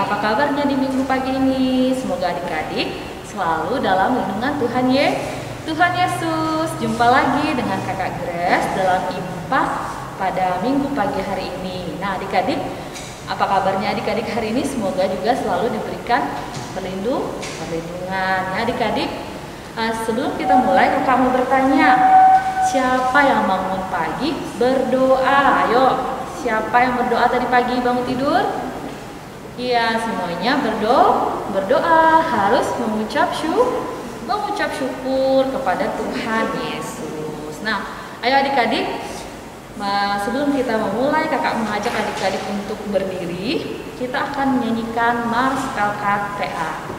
apa kabarnya di minggu pagi ini? Semoga adik-adik selalu dalam lindungan Tuhan Yesus. Jumpa lagi dengan Kakak Grace dalam IMPA pada minggu pagi hari ini. Nah adik-adik, apa kabarnya adik-adik hari ini? Semoga juga selalu diberikan perlindungan. Nah adik-adik, sebelum kita mulai, kakak mau bertanya, siapa yang bangun pagi berdoa? Ayo, siapa yang berdoa tadi pagi bangun tidur? Iya, semuanya berdoa harus mengucap syukur kepada Tuhan Yesus. Nah, ayo adik-adik, sebelum kita memulai, kakak mengajak adik-adik untuk berdiri. Kita akan menyanyikan Mars KKTA.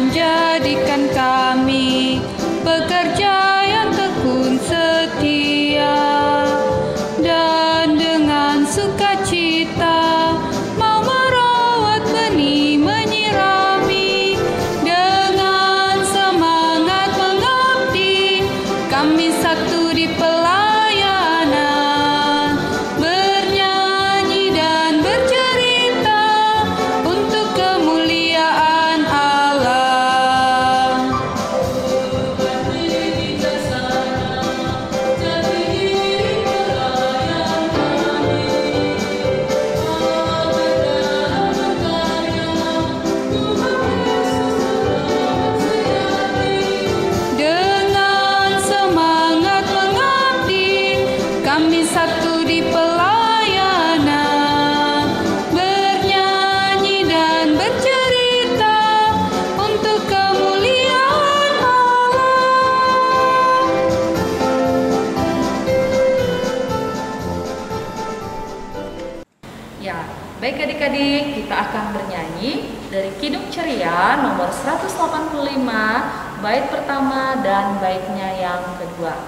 Jadikan kami pekerja yang tekun setia, dan dengan sukacita mau merawat benih, menyirami, dengan semangat mengabdi. Kami satu di pelayanan, bernyanyi dan bercerita untuk kemuliaan Allah. Kami satu di pelayanan, bernyanyi dan bercerita untuk kemuliaan Allah. Ya, baik adik-adik, kita akan bernyanyi dari Kidung Ceria nomor 185, bait pertama dan baitnya yang kedua.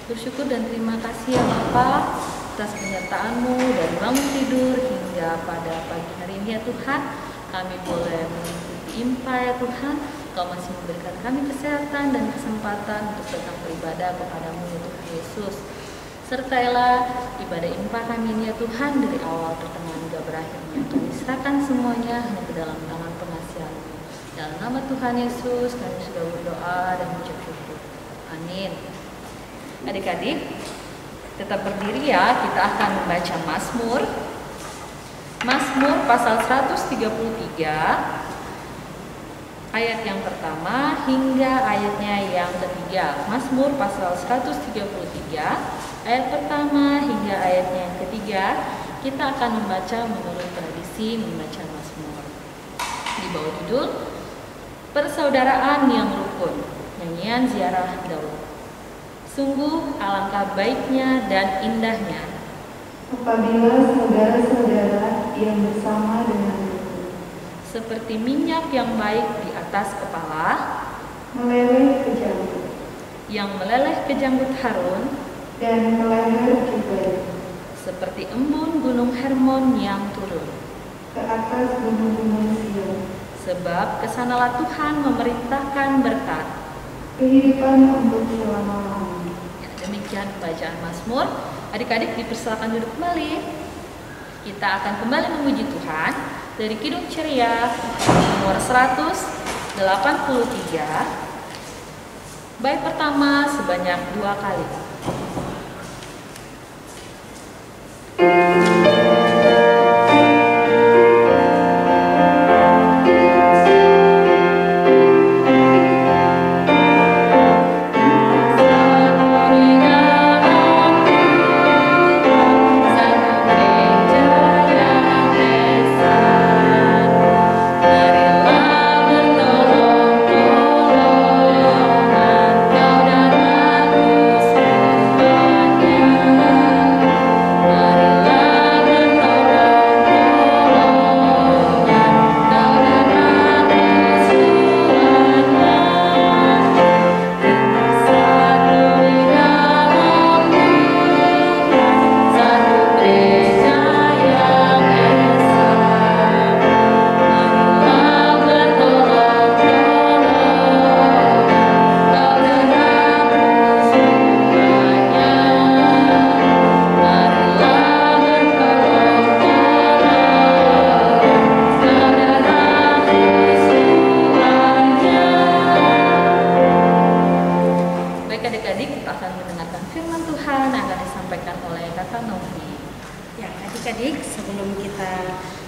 Bersyukur dan terima kasih ya Bapak atas penyertaan-Mu dari bangun tidur hingga pada pagi hari ini ya Tuhan. Kami boleh mengikuti IMPA ya Tuhan. Kau masih memberikan kami kesehatan dan kesempatan untuk datang beribadah kepada-Mu ya Tuhan Yesus. Sertailah ibadah IMPA kami ini ya Tuhan, dari awal pertengahan hingga berakhirnya. Kami serahkan semuanya hanya ke dalam tangan pengasihan-Mu. Dalam nama Tuhan Yesus kami sudah berdoa dan mengucap syukur. Amin. Adik-adik, tetap berdiri ya, kita akan membaca Mazmur. Mazmur pasal 133 ayat yang pertama hingga ayatnya yang ketiga. Mazmur pasal 133 ayat pertama hingga ayatnya yang ketiga. Kita akan membaca menurut tradisi membaca Mazmur. Di bawah judul Persaudaraan yang Rukun, nyanyian ziarah Daud. Sungguh alangkah baiknya dan indahnya apabila saudara-saudara yang bersama denganku, seperti minyak yang baik di atas kepala, meleleh ke janggut, yang meleleh ke janggut Harun, dan meleher juga seperti embun gunung Hermon yang turun ke atas gunung-gunung Sion. Sebab kesanalah Tuhan memerintahkan berkat, kehidupan untuk selama-lamanya. Ya, demikian bacaan Mazmur. Adik-adik dipersilakan duduk kembali. Kita akan kembali memuji Tuhan dari Kidung Ceria nomor 183. Bait pertama sebanyak 2 kali.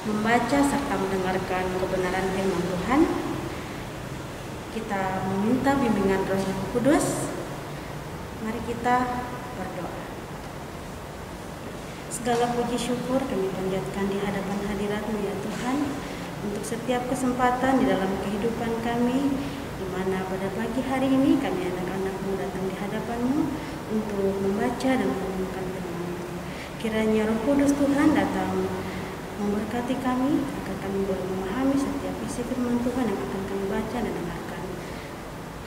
membaca serta mendengarkan kebenaran firman Tuhan, kita meminta bimbingan Roh Kudus. Mari kita berdoa. Segala puji syukur kami panjatkan di hadapan hadirat-Mu ya Tuhan, untuk setiap kesempatan di dalam kehidupan kami, di mana pada pagi hari ini kami anak-anak-Mu datang di hadapan-Mu untuk membaca dan merenungkan firman-Mu. Kiranya Roh Kudus Tuhan datang memberkati kami, agar kami boleh memahami setiap isi firman Tuhan yang akan kami baca dan dengarkan.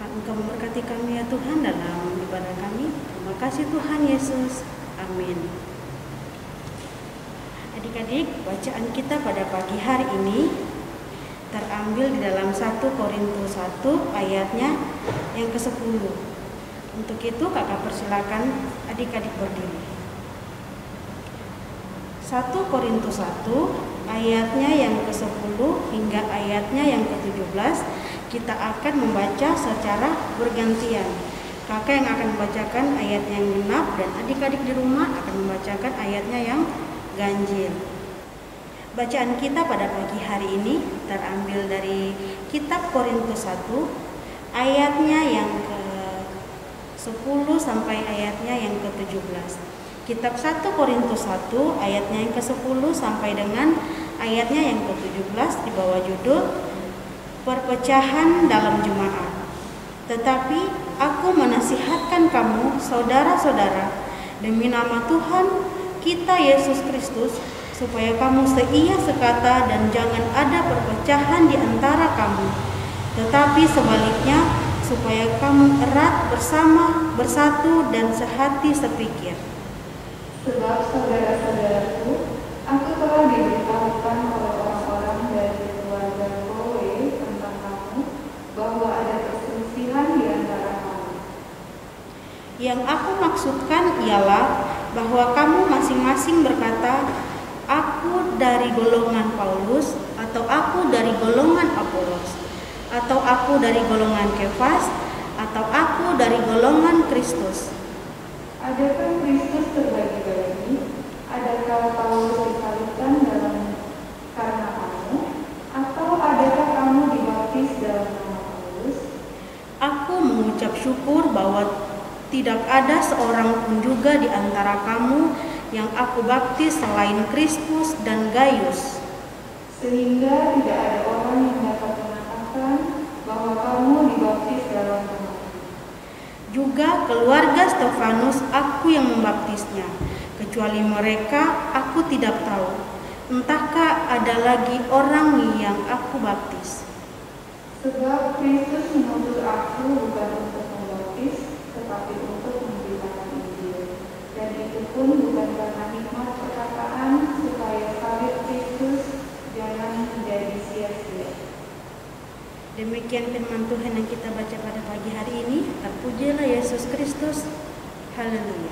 Engkau memberkati kami ya Tuhan dalam ibadah kami. Terima kasih Tuhan Yesus. Amin. Adik-adik, bacaan kita pada pagi hari ini terambil di dalam 1 Korintus 1 ayatnya yang ke-10. Untuk itu kakak persilakan adik-adik berdiri. 1 Korintus 1 ayatnya yang ke-10 hingga ayatnya yang ke-17 kita akan membaca secara bergantian. Kakak yang akan membacakan ayat yang genap dan adik-adik di rumah akan membacakan ayatnya yang ganjil. Bacaan kita pada pagi hari ini terambil dari kitab Korintus 1 ayatnya yang ke-10 sampai ayatnya yang ke-17. Kitab 1 Korintus 1 ayatnya yang ke-10 sampai dengan ayatnya yang ke-17 di bawah judul Perpecahan dalam Jemaat. Tetapi aku menasihatkan kamu, saudara-saudara, demi nama Tuhan kita Yesus Kristus, supaya kamu seia sekata dan jangan ada perpecahan di antara kamu. Tetapi sebaliknya, supaya kamu erat bersama, bersatu dan sehati sepikir. Sebab saudara-saudaraku, aku telah diberitahukan oleh orang-orang dari keluarga Chloe tentang kamu bahwa ada perselisihan di antara kamu. Yang aku maksudkan ialah bahwa kamu masing-masing berkata, aku dari golongan Paulus, atau aku dari golongan Apolos, atau aku dari golongan Kefas, atau aku dari golongan Kristus. Adakah Kristus terbagi-bagi? Adakah Paulus disalibkan karena kamu? Atau adakah kamu dibaptis dalam nama Paulus? Aku mengucap syukur bahwa tidak ada seorang pun juga di antara kamu yang aku baptis selain Kristus dan Gaius. Sehingga tidak ada orang yang dapat mengatakan bahwa kamu dibaptis dalam nama. Juga keluarga Stefanus aku yang membaptisnya, kecuali mereka aku tidak tahu. Entahkah ada lagi orang yang aku baptis? Sebab Kristus mengutus aku bukan untuk membaptis, tetapi untuk memberitakan Injil. Dan itu pun bukan karena hikmat perkataan, supaya salib Kristus jangan menjadi sia-sia. Demikian firman Tuhan yang kita baca pada pagi hari ini. Terpujilah Yesus Kristus. Haleluya.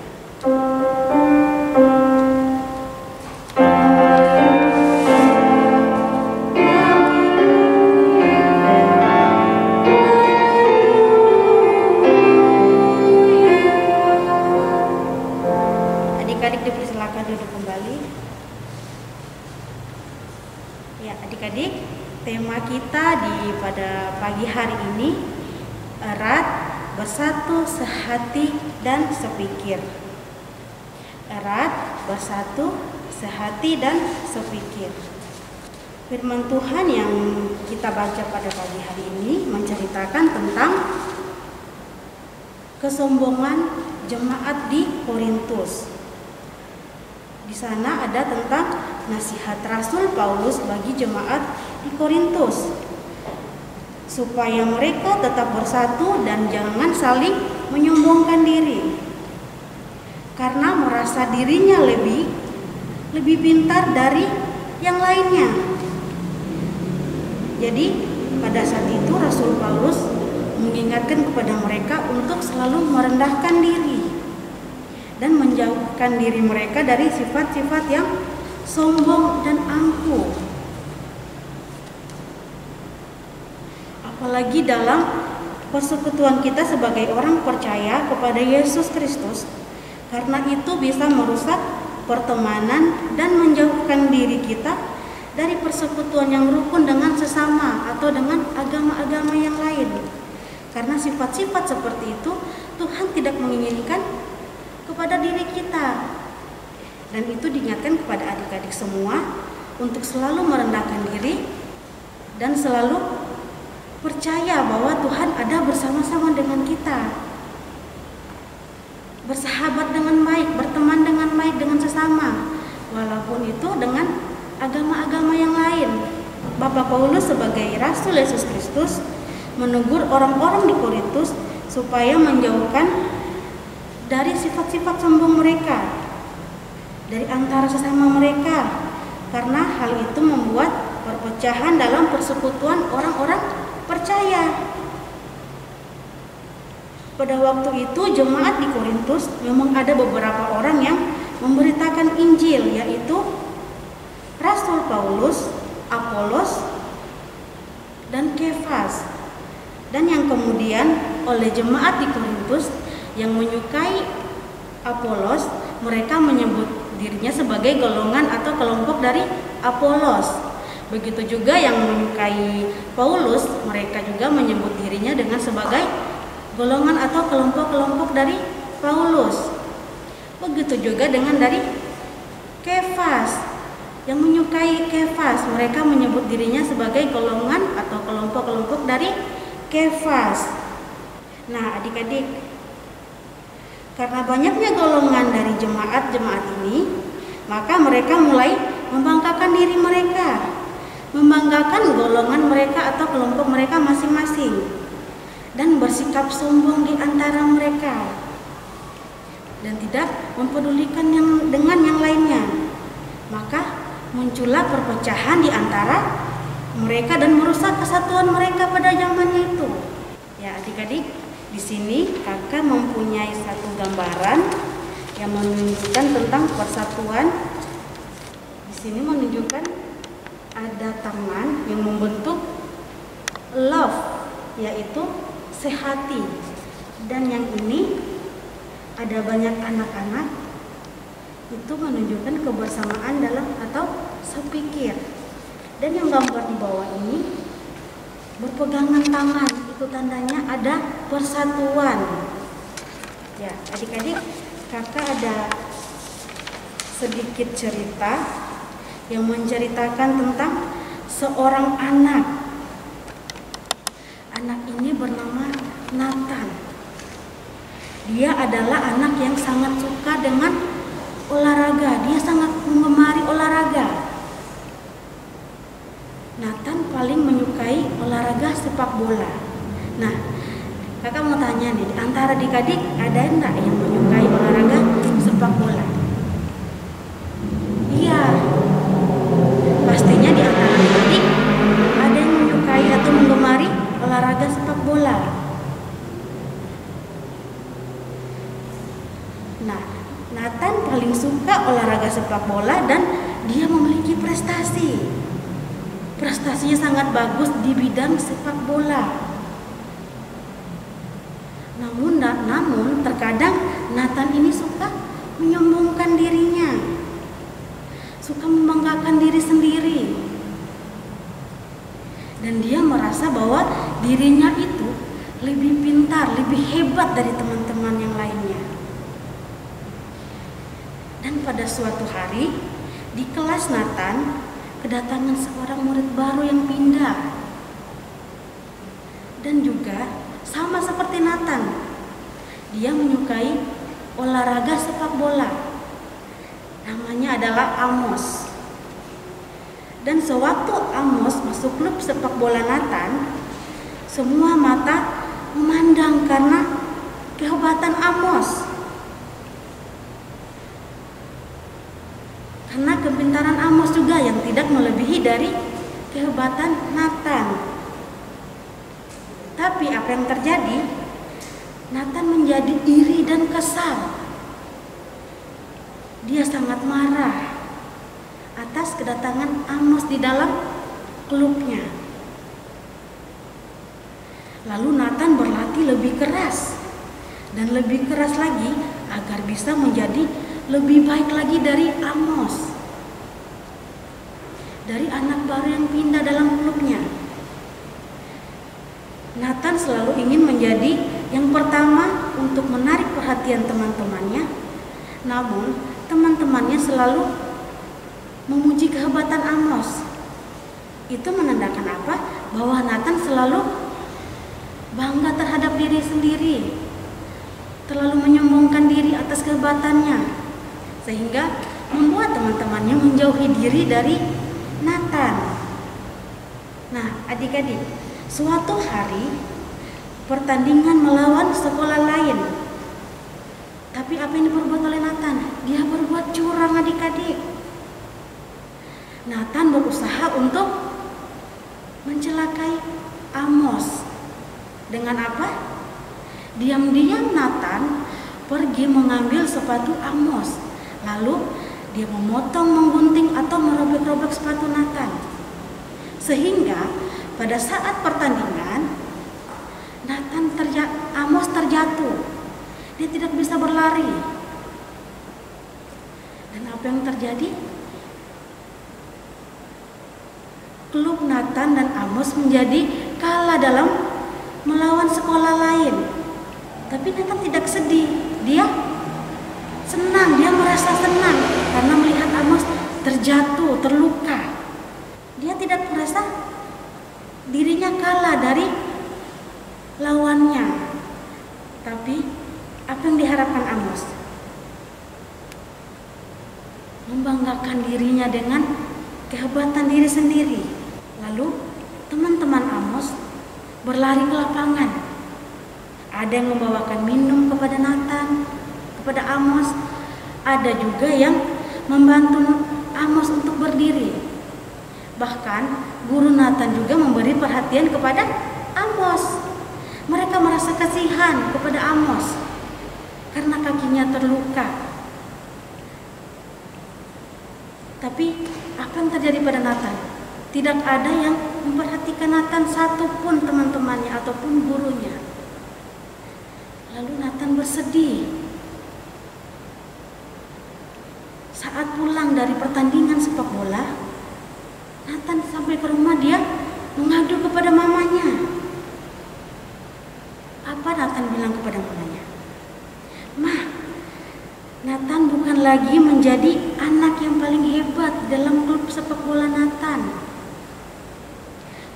Adik-adik dipersilakan duduk kembali. Ya, adik-adik, tema kita pada pagi hari ini erat, bersatu, sehati, dan sepikir. Erat, bersatu, sehati, dan sepikir. Firman Tuhan yang kita baca pada pagi hari ini menceritakan tentang kesombongan jemaat di Korintus. Di sana ada tentang nasihat Rasul Paulus bagi jemaat di Korintus, supaya mereka tetap bersatu dan jangan saling menyombongkan diri, karena merasa dirinya lebih pintar dari yang lainnya. Jadi pada saat itu Rasul Paulus mengingatkan kepada mereka untuk selalu merendahkan diri dan menjauhkan diri mereka dari sifat-sifat yang sombong dan angkuh. Apalagi dalam persekutuan kita sebagai orang percaya kepada Yesus Kristus, karena itu bisa merusak pertemanan dan menjauhkan diri kita dari persekutuan yang rukun dengan sesama atau dengan agama-agama yang lain. Karena sifat-sifat seperti itu Tuhan tidak menginginkan kepada diri kita. Dan itu diingatkan kepada adik-adik semua untuk selalu merendahkan diri dan selalu percaya bahwa Tuhan ada bersama-sama dengan kita. Bersahabat dengan baik, berteman dengan baik dengan sesama, walaupun itu dengan agama-agama yang lain. Bapak Paulus sebagai Rasul Yesus Kristus menegur orang-orang di Korintus supaya menjauhkan dari sifat-sifat sombong mereka dari antara sesama mereka, karena hal itu membuat perpecahan dalam persekutuan orang-orang percaya. Pada waktu itu jemaat di Korintus memang ada beberapa orang yang memberitakan Injil, yaitu Rasul Paulus, Apolos, dan Kefas. Dan yang kemudian oleh jemaat di Korintus yang menyukai Apolos, mereka menyebut dirinya sebagai golongan atau kelompok dari Apolos. Begitu juga yang menyukai Paulus, mereka juga menyebut dirinya dengan sebagai golongan atau kelompok-kelompok dari Paulus. Begitu juga dengan dari Kefas. Yang menyukai Kefas, mereka menyebut dirinya sebagai golongan atau kelompok-kelompok dari Kefas. Nah, adik-adik, karena banyaknya golongan dari jemaat-jemaat ini, maka mereka mulai membanggakan diri mereka, membanggakan golongan mereka atau kelompok mereka masing-masing, dan bersikap sombong di antara mereka. dan tidak mempedulikan dengan yang lainnya. Maka muncullah perpecahan di antara mereka dan merusak kesatuan mereka pada zamannya itu. Ya, adik-adik, di sini kakak mempunyai satu gambaran yang menunjukkan tentang persatuan. Di sini menunjukkan ada tangan yang membentuk love, yaitu sehati. Dan yang ini ada banyak anak-anak, itu menunjukkan kebersamaan dalam atau sepikir. Dan yang gambar di bawah ini berpegangan tangan, itu tandanya ada persatuan. Ya, adik-adik, kakak ada sedikit cerita yang menceritakan tentang seorang anak. Anak ini bernama Nathan. Dia adalah anak yang sangat suka dengan olahraga. Dia sangat mengemari olahraga. Nathan paling menyukai olahraga sepak bola. Nah, kakak mau tanya nih, antara adik-adik ada enggak yang menyukai olahraga sepak bola? Iya, pastinya di antara adik-adik ada yang menyukai atau menggemari olahraga sepak bola. Nah, Nathan paling suka olahraga sepak bola dan dia memiliki prestasi. Prestasinya sangat bagus di bidang sepak bola. Namun terkadang Nathan ini suka menyombongkan dirinya, suka membanggakan diri sendiri, dan dia merasa bahwa dirinya itu lebih pintar, lebih hebat dari teman-teman yang lainnya. Dan pada suatu hari di kelas Nathan kedatangan seorang murid baru yang pindah, dan juga sama seperti Nathan, dia menyukai olahraga sepak bola. Namanya adalah Amos. Dan sewaktu Amos masuk klub sepak bola Nathan, semua mata memandang karena kehebatan Amos, karena kepintaran Amos juga yang tidak melebihi dari kehebatan Nathan. Tapi apa yang terjadi? Nathan menjadi iri dan kesal. Dia sangat marah atas kedatangan Amos di dalam klubnya. Lalu Nathan berlatih lebih keras dan lebih keras lagi agar bisa menjadi lebih baik lagi dari Amos, dari anak baru yang pindah dalam klubnya. Nathan selalu ingin menjadi yang pertama untuk menarik perhatian teman-temannya. Namun teman-temannya selalu memuji kehebatan Amos. Itu menandakan apa? Bahwa Nathan selalu bangga terhadap diri sendiri, terlalu menyombongkan diri atas kehebatannya, sehingga membuat teman-temannya menjauhi diri dari Nathan. Nah, adik-adik, suatu hari pertandingan melawan sekolah lain. Tapi apa yang diperbuat oleh Nathan? Dia berbuat curang, adik-adik. Nathan berusaha untuk mencelakai Amos. Dengan apa? Diam-diam Nathan pergi mengambil sepatu Amos. Lalu dia memotong, menggunting atau merobek-robek sepatu Nathan. Sehingga pada saat pertandingan Amos terjatuh. Dia tidak bisa berlari. Dan apa yang terjadi? Klub Nathan dan Amos menjadi kalah dalam melawan sekolah lain. Tapi Nathan tidak sedih. Dia senang, dia merasa senang karena melihat Amos terjatuh, terluka. Dia tidak merasa dirinya kalah dari lawannya. Tapi apa yang diharapkan Amos? Membanggakan dirinya dengan kehebatan diri sendiri. Lalu teman-teman Amos berlari ke lapangan. Ada yang membawakan minum kepada Nathan, kepada Amos, ada juga yang membantu Amos untuk berdiri. Bahkan guru Nathan juga memberi perhatian kepada Amos. Mereka merasa kasihan kepada Amos karena kakinya terluka. Tapi apa yang terjadi pada Nathan? Tidak ada yang memperhatikan Nathan satupun teman-temannya ataupun gurunya. Lalu Nathan bersedih. Saat pulang dari pertandingan sepak bola, Nathan sampai ke rumah, dia mengadu kepada mamanya. Apa Nathan bilang kepada mamanya? "Ma, Nathan bukan lagi menjadi anak yang paling hebat dalam klub sepak bola Nathan.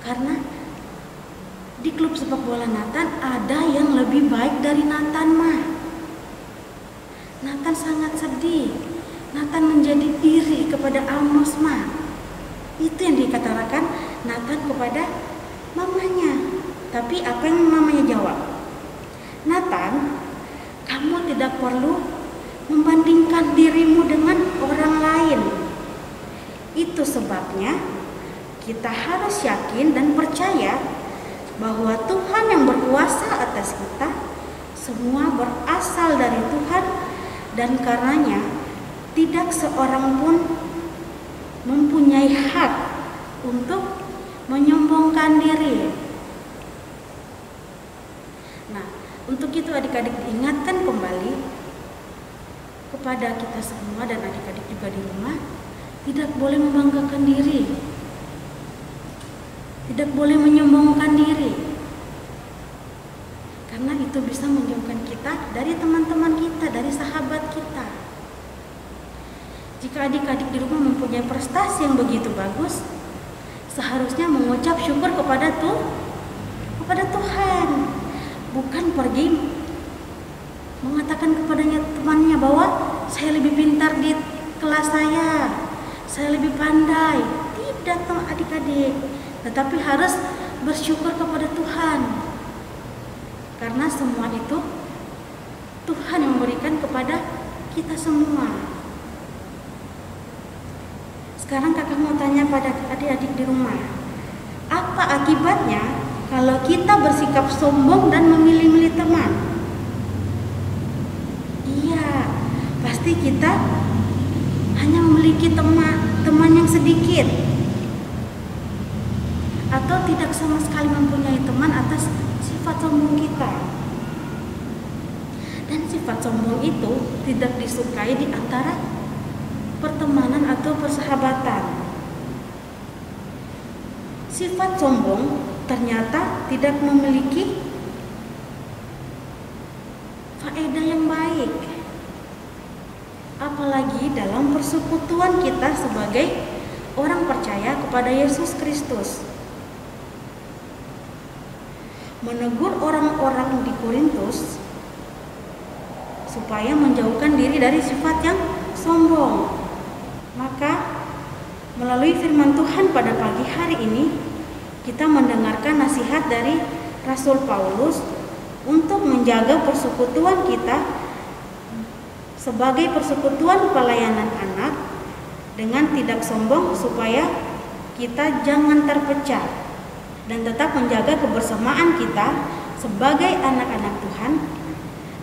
Karena di klub sepak bola Nathan ada yang lebih baik dari Nathan, Ma." Nathan sangat sedih. Nathan menjadi iri kepada Amos, Ma. Itu yang dikatakan Nathan kepada mamanya. Tapi apa yang mamanya jawab? "Nathan, kamu tidak perlu membandingkan dirimu dengan orang lain. Itu sebabnya kita harus yakin dan percaya bahwa Tuhan yang berkuasa atas kita semua berasal dari Tuhan, dan karenanya tidak seorang pun mempunyai hak untuk menyombongkan diri." Nah, untuk itu adik-adik diingatkan kembali kepada kita semua dan adik-adik juga di rumah, tidak boleh membanggakan diri, tidak boleh menyombongkan diri, karena itu bisa menjauhkan kita dari teman-teman kita, dari sahabat kita. Jika adik-adik di rumah mempunyai prestasi yang begitu bagus, seharusnya mengucap syukur kepada Tuhan, bukan pergi mengatakan kepadanya temannya bahwa saya lebih pintar di kelas saya lebih pandai. Tidak, adik-adik, tetapi harus bersyukur kepada Tuhan, karena semua itu Tuhan yang memberikan kepada kita semua. Sekarang kakak mau tanya pada adik-adik di rumah, apa akibatnya kalau kita bersikap sombong dan memilih-milih teman? Iya, pasti kita hanya memiliki teman yang sedikit, atau tidak sama sekali mempunyai teman atas sifat sombong kita. Dan sifat sombong itu tidak disukai di antara pertemanan atau persahabatan. Sifat sombong ternyata tidak memiliki faedah yang baik, apalagi dalam persekutuan kita sebagai orang percaya kepada Yesus Kristus. Menegur orang-orang di Korintus supaya menjauhkan diri dari sifat yang sombong. Maka melalui firman Tuhan pada pagi hari ini, kita mendengarkan nasihat dari Rasul Paulus untuk menjaga persekutuan kita sebagai persekutuan pelayanan anak dengan tidak sombong, supaya kita jangan terpecah dan tetap menjaga kebersamaan kita sebagai anak-anak Tuhan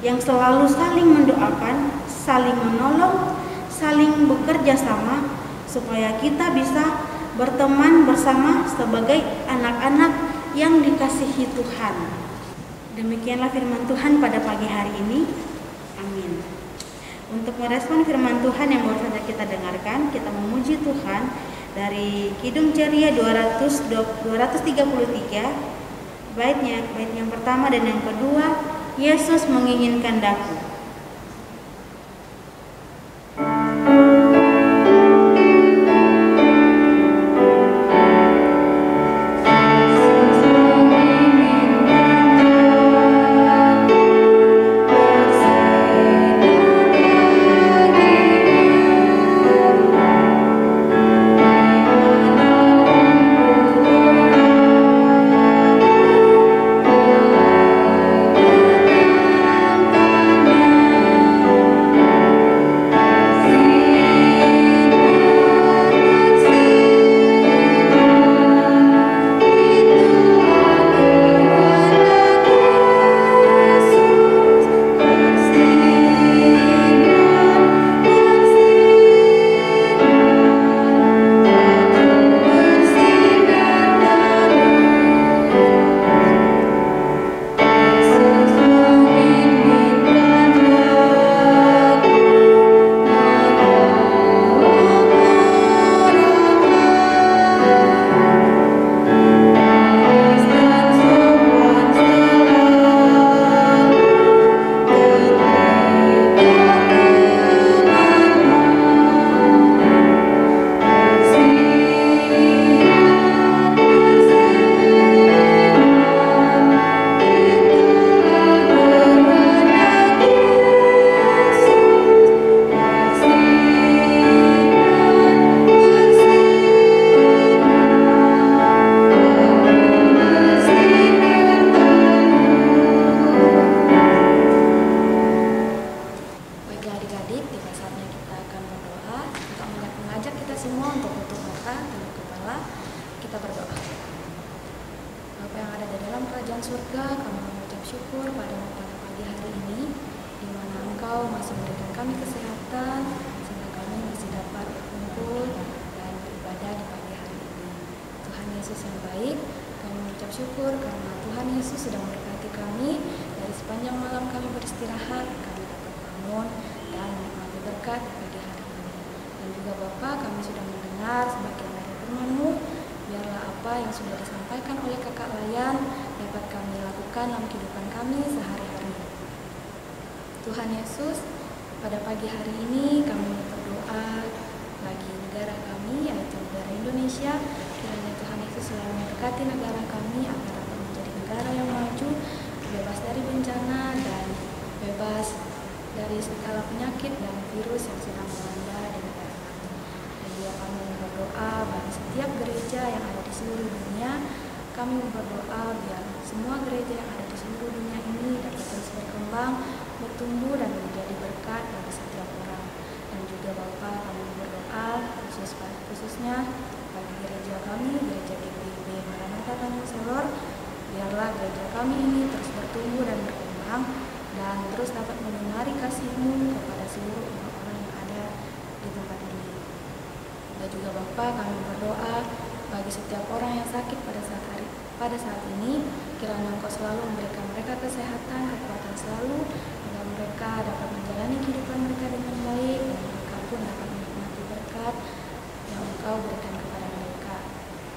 yang selalu saling mendoakan, saling menolong, saling bekerja sama, supaya kita bisa berteman bersama sebagai anak-anak yang dikasihi Tuhan. Demikianlah firman Tuhan pada pagi hari ini. Amin. Untuk merespon firman Tuhan yang baru saja kita dengarkan, kita memuji Tuhan dari Kidung Ceria 233, bait yang pertama dan yang kedua, Yesus menginginkan daku. Yesus semua untuk tutup mata, tunduk kepala, kita berdoa. Bapa yang ada di dalam kerajaan surga, kami mengucap syukur padamu pada pagi hari ini, di mana Engkau masih memberikan kami kesehatan, sehingga kami masih dapat berkumpul dan beribadah di pagi hari ini. Tuhan Yesus yang baik, kami mengucap syukur karena Tuhan Yesus sudah memberkati kami dari sepanjang malam kami beristirahat, kami dapat bangun dan menikmati berkat pagi hari ini. Dan juga Bapa, kami sudah mendengar sebagian dari firman-Mu. Biarlah apa yang sudah disampaikan oleh Kakak Layan dapat kami lakukan dalam kehidupan kami sehari-hari. Tuhan Yesus, pada pagi hari ini kami berdoa bagi negara kami, yaitu negara Indonesia. Kiranya Tuhan Yesus selalu memberkati negara kami agar dapat menjadi negara yang maju, bebas dari bencana dan bebas dari segala penyakit dan virus yang sedang melanda di negara kami. Dan juga kami berdoa bagi setiap gereja yang ada di seluruh dunia. Kami berdoa biar semua gereja yang ada di seluruh dunia ini dapat terus berkembang, bertumbuh dan menjadi berkat bagi setiap orang. Dan juga Bapa, kami berdoa khususnya bagi gereja kami, gereja GPIB Maranatha Tanjung Selor. Biarlah gereja kami ini terus bertumbuh dan berkembang dan terus dapat menyinari kasih-Mu kepada seluruh orang yang ada di tempat ini. Dan juga Bapa, kami berdoa bagi setiap orang yang sakit pada saat ini, kiranya Engkau selalu memberikan mereka kesehatan, kekuatan selalu, agar mereka dapat menjalani kehidupan mereka dengan baik dan mereka pun dapat menikmati berkat yang Engkau berikan kepada mereka.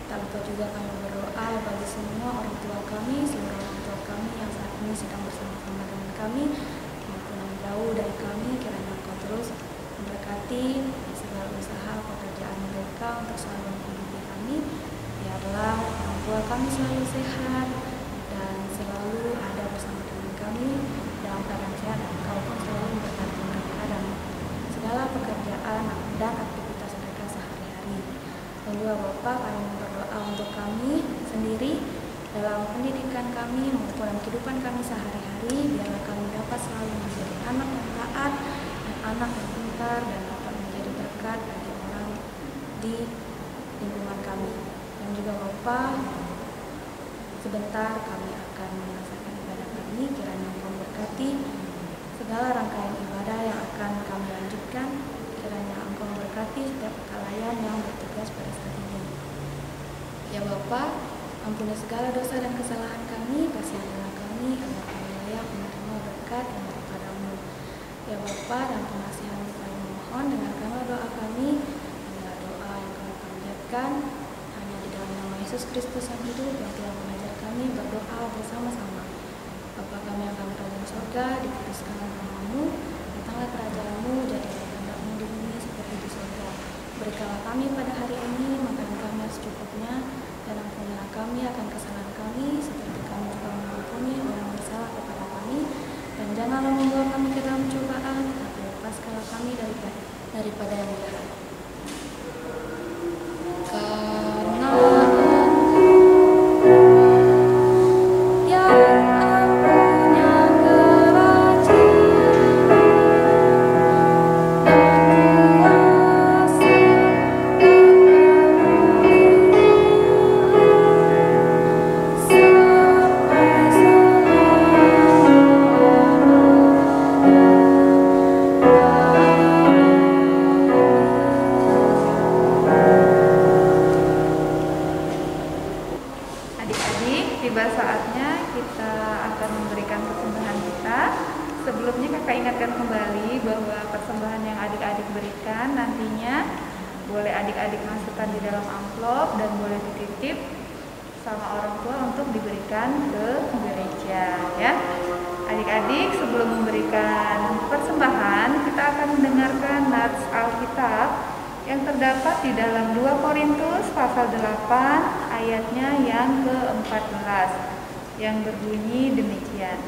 Tak lupa juga kami berdoa bagi semua orang tua kami, seluruh orang tua kami yang saat ini sedang bersama-sama dengan kami, maupun yang jauh dari kami, kiranya Engkau terus memberkati segala usaha pekerjaan mereka untuk selalu menghidupi kami. Biarlah orang tua kami selalu sehat dan selalu ada bersama dengan kami dalam keadaan sehat, dan Engkau pun selalu memberkati mereka dan segala pekerjaan dan aktivitas mereka sehari-hari. Dan juga Bapa, kami berdoa untuk kami sendiri dalam pendidikan kami maupun dalam kehidupan kami sehari-hari. Biarlah kami dapat selalu menjadi anak yang taat dan anak yang pintar dan dapat menjadi berkat bagi orang di lingkungan kami. Dan juga Bapa, sebentar kami akan melaksanakan ibadah kami. Kiranya Engkau memberkati segala rangkaian ibadah yang akan kami lanjutkan. Kiranya Engkau memberkati setiap kalian yang bertugas pada saat ini. Ya Bapa, ampuni segala dosa dan kesalahan kami, kasianilah kami agar kami layak menerima berkat yang daripada-Mu. Ya Bapa, dan pengasihan kami mohon, dengarkanlah doa kami, adalah doa yang kami panjatkan hanya di dalam nama Yesus Kristus yang hidup, yang telah mengajar kami berdoa bersama-sama. Bapa kami yang kami dalam surga, dikuduskanlah nama-Mu, datanglah kerajaan-Mu, jadilah kehendak-Mu di bumi seperti di surga. Berikanlah kami pada hari ini makanan kami yang secukupnya, dan ampunilah kami akan kesalahan kami, seperti kami juga mengampuni orang yang bersalah kepada kami. Dan janganlah membawa kami ke dalam cobaan, tapi lepaskanlah kami daripada yang jahat. Karena tiba saatnya kita akan memberikan persembahan kita. Sebelumnya kakak ingatkan kembali bahwa persembahan yang adik-adik berikan nantinya boleh adik-adik masukkan di dalam amplop dan boleh dititip sama orang tua untuk diberikan ke gereja, ya. Adik-adik, sebelum memberikan persembahan, kita akan mendengarkan nats Alkitab yang terdapat di dalam 2 Korintus pasal 8 ayatnya yang ke-14 yang berbunyi demikian.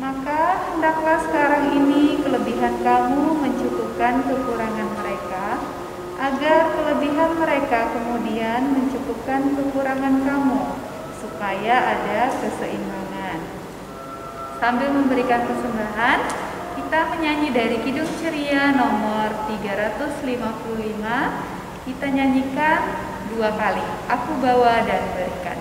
Maka hendaklah sekarang ini kelebihan kamu mencukupkan kekurangan mereka, agar kelebihan mereka kemudian mencukupkan kekurangan kamu, supaya ada keseimbangan. Sambil memberikan persembahan, kita menyanyi dari Kidung Ceria nomor 355 Kita nyanyikan 2 kali. Aku bawa dan berikan.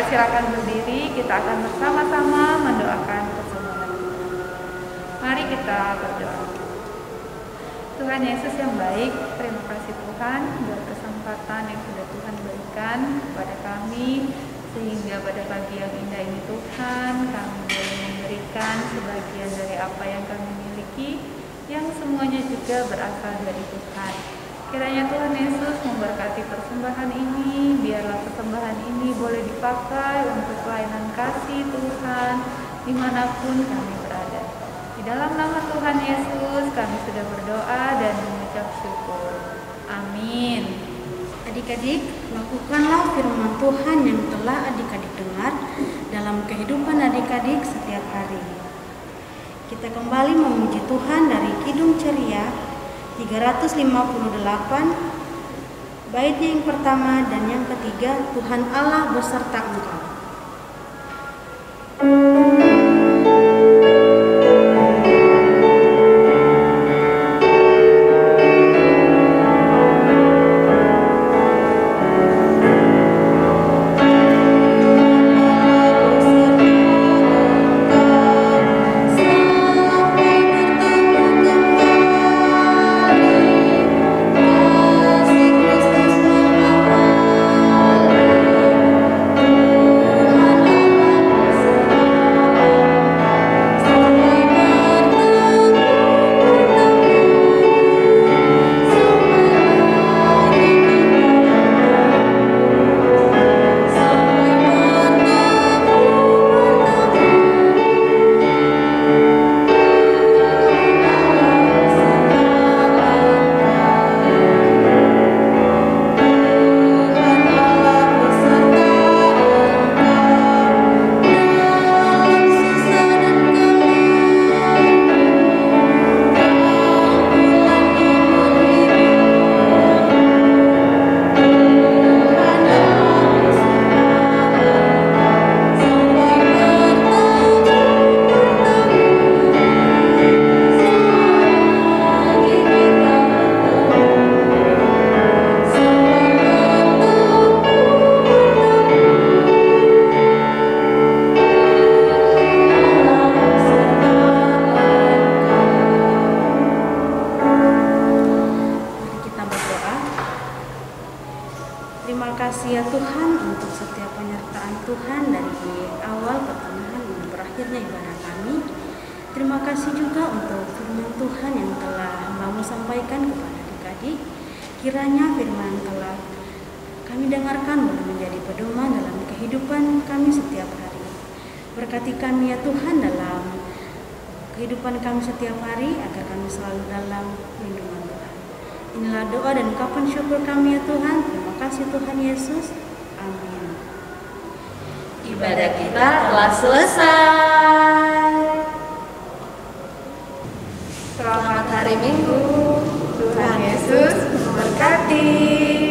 Silakan berdiri, kita akan bersama-sama mendoakan persembahan. Mari kita berdoa. Tuhan Yesus yang baik, terima kasih Tuhan buat kesempatan yang sudah Tuhan berikan kepada kami, sehingga pada pagi yang indah ini Tuhan, kami boleh memberikan sebagian dari apa yang kami miliki, yang semuanya juga berasal dari Tuhan. Kiranya Tuhan Yesus memberkati persembahan ini, biarlah persembahan ini boleh dipakai untuk pelayanan kasih Tuhan dimanapun kami berada. Di dalam nama Tuhan Yesus kami sudah berdoa dan mengucap syukur. Amin. Adik-adik, lakukanlah firman Tuhan yang telah adik-adik dengar dalam kehidupan adik-adik setiap hari. Kita kembali memuji Tuhan dari Kidung Ceria 358, baitnya yang pertama dan yang ketiga, Tuhan Allah beserta engkau. Terima kasih ya Tuhan untuk setiap penyertaan Tuhan dari awal pertengahan dan berakhirnya ibadah kami. Terima kasih juga untuk firman Tuhan yang telah Hamba-Mu sampaikan kepada adik-adik. Kiranya firman telah kami dengarkan boleh menjadi pedoman dalam kehidupan kami setiap hari. Berkati kami ya Tuhan dalam kehidupan kami setiap hari, agar kami selalu dalam lindungan Tuhan. Inilah doa dan ungkapan syukur kami ya Tuhan. Terima kasih Tuhan Yesus. Amin. Ibadah kita telah selesai. Selamat hari Minggu. Tuhan Yesus memberkati.